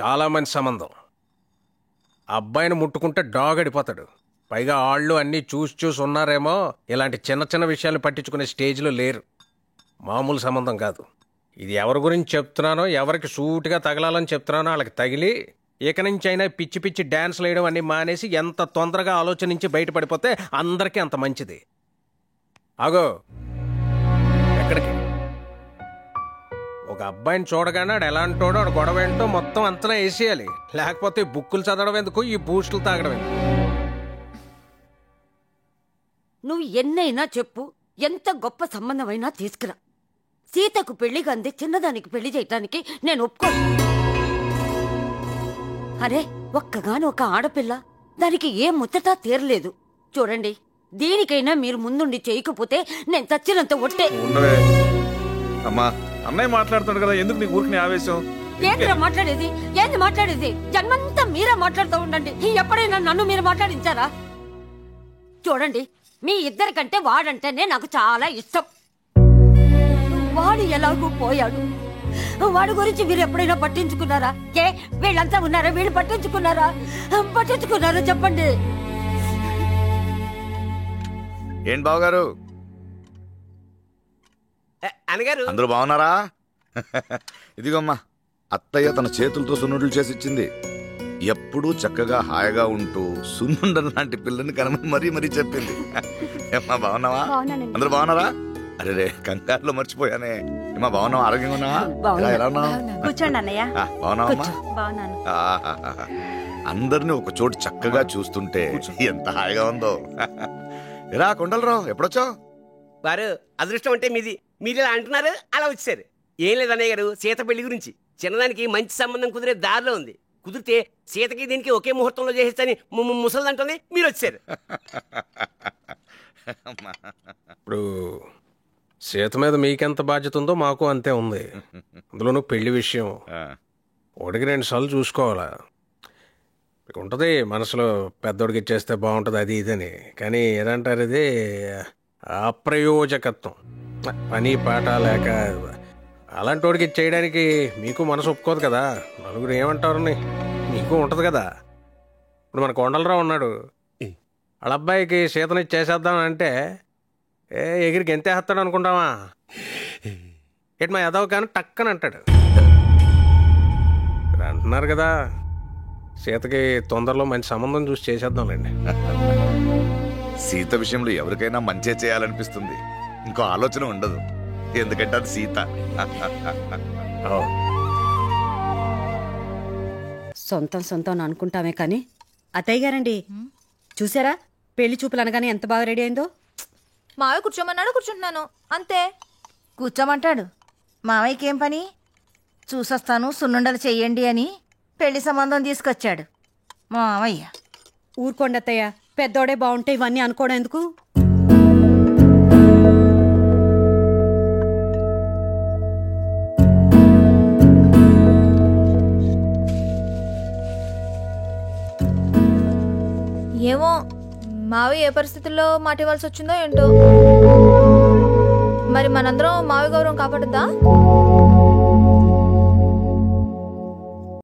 చాలా మంచి సంబంధం. అబ్బాయిని ముట్టుకుంటే డాగడిపోతాడు. పైగా ఆళ్ళు అన్నీ చూసి ఉన్నారేమో, ఇలాంటి చిన్న చిన్న విషయాలు పట్టించుకునే స్టేజ్లో లేరు. మామూలు సంబంధం కాదు ఇది. ఎవరి గురించి చెప్తున్నానో, ఎవరికి సూటిగా తగలాలని చెప్తున్నానో వాళ్ళకి తగిలి ఇక నుంచి అయినా పిచ్చి పిచ్చి డ్యాన్స్లు వేయడం అన్నీ మానేసి ఎంత తొందరగా ఆలోచన నుంచి బయటపడిపోతే అందరికీ అంత మంచిది. ఆగో, ఎక్కడికి? ఒక అబ్బాయిని చూడగానే ఆడు ఎలాంటోడో, ఆడు గొడవ ఏంటో మొత్తం అంతనా వేసేయాలి. లేకపోతే బుక్కులు చదవడం ఎందుకు, ఈ బూస్టులు తాగడం ఎందుకు? నువ్వు ఎన్నైనా చెప్పు, ఎంత గొప్ప సంబంధమైనా తీసుకురా. సీతకు పెళ్లి కంది చిన్నదానికి పెళ్లి చేయటానికి నేను ఒప్పుకోను. అరే, ఒక్కగాను ఒక ఆడపిల్ల, దానికి ఏం ముచ్చట తీరలేదు. చూడండి, దీనికైనా మీరు ముందుండి చేయకపోతే నేను చచ్చినంత ఒట్టే. అమ్మా, అన్నయ్య మాట్లాడుతాడు కదా, ఎందుకు నీకు ఊరికి ఆవేశం? ఏంద్రా మాట్లాడేది? ఏంది మాట్లాడేది? జన్మంతా మీరే మాట్లాడుతూ ఉండండి. ఎప్పుడైనా నన్ను మీరు మాట్లాడించారా? చూడండి, మీ ఇద్దరికంటే వాడంటేనే నాకు చాలా ఇష్టం. వాడు ఎలాగూ పోయాడు. వాడి గురించి మీరు ఎప్పుడైనా పట్టించుకున్నారా? ఏ, వీళ్ళంతా ఉన్నారా? వీళ్ళు పట్టించుకున్నారా? పట్టించుకున్నారా చెప్పండి. ఏంటి బావగారు, అందరూ బాగున్నారా? ఇదిగోమ్మా, అత్తయ్య తన చేతులతో సున్నుండలు చేసి ఇచ్చింది. ఎప్పుడూ చక్కగా హాయిగా ఉంటూ సున్నుండల లాంటి పిల్లని కనమని మరీ చెప్పింది. ఏమ్మా, బాగున్నావా? అందరూ బాగున్నారా? అరే రే, కంగారులో మర్చిపోయానే. ఏమా, బాగున్నావా? ఆరోగ్యంగా ఉన్నావా? ఎలా ఉన్నావు? కూర్చోండి అన్నయ్య. బాగున్నావమ్మా? బాగున్నాను. అందరినీ ఒక చోటు చక్కగా చూస్తుంటే ఎంత హాయిగా ఉందో. ఎలా కొండలరావు, ఎప్పుడొచ్చావు? వారు అదృష్టం అంటే మీది. మీరు ఇలా అంటున్నారు, అలా వచ్చారు. ఏం లేదు అన్నయ్య గారు, సీత పెళ్లి గురించి. చిన్నదానికి మంచి సంబంధం కుదిరే దారిలో ఉంది. కుదిరితే సీతకి దీనికి ఒకే ముహూర్తంలో చేసేస్తని ముసలిదంటుంది, మీరు వచ్చారు. ఇప్పుడు సీత మీద మీకెంత బాధ్యత ఉందో మాకు అంతే ఉంది. అందులోనూ పెళ్లి విషయం 1-2 సార్లు చూసుకోవాలా. ఉంటుంది మనసులో, పెద్దోడికి ఇచ్చేస్తే బాగుంటుంది అది ఇదని. కానీ ఏదంటారు, ఇది అప్రయోజకత్వం. పని పాట లేక అలాంటి వాడికి చేయడానికి మీకు మనసు ఒప్పుకోదు కదా. నలుగురు ఏమంటారని మీకు ఉంటుంది కదా. ఇప్పుడు మన కొండలరావు ఉన్నాడు, వాళ్ళ అబ్బాయికి సీతని చేసేద్దాం అంటే ఎగిరికి ఎంతేస్తాడు అనుకుంటావా? ఎటు మా ఎదవ కానీ టక్కని అంటాడు. అంటున్నారు కదా, సీతకి తొందరలో మంచి సంబంధం చూసి చేసేద్దాంలేండి. సీత విషయంలో ఎవరికైనా మంచి చేయాలనిపిస్తుంది, ఇంకో ఆలోచన ఉండదు. ఎందుకంటే అది సీత. సొంతం అనుకుంటామే కానీ అత్తయ్య గారండి, చూసారా పెళ్లి చూపులు అనగానే ఎంత బాగా రెడీ అయిందో. మావయ్య కూర్చోమన్నాడు, కూర్చుంటున్నాను అంతే. కూర్చోమంటాడు, మావయ్యకి ఏం పని? చూసొస్తాను సున్నుండలు చెయ్యండి అని పెళ్లి సంబంధం తీసుకొచ్చాడు మావయ్య. ఊరుకోండి అత్తయ్య, పెద్దోడే బాగుంటే ఇవన్నీ అనుకోవడం ఎందుకు? ఏమో మావయ్య ఏ పరిస్థితుల్లో మాట ఇవ్వాల్సి వచ్చిందో ఏంటో. మరి మనందరం మావయ్య గౌరవం కాపాడుద్దా?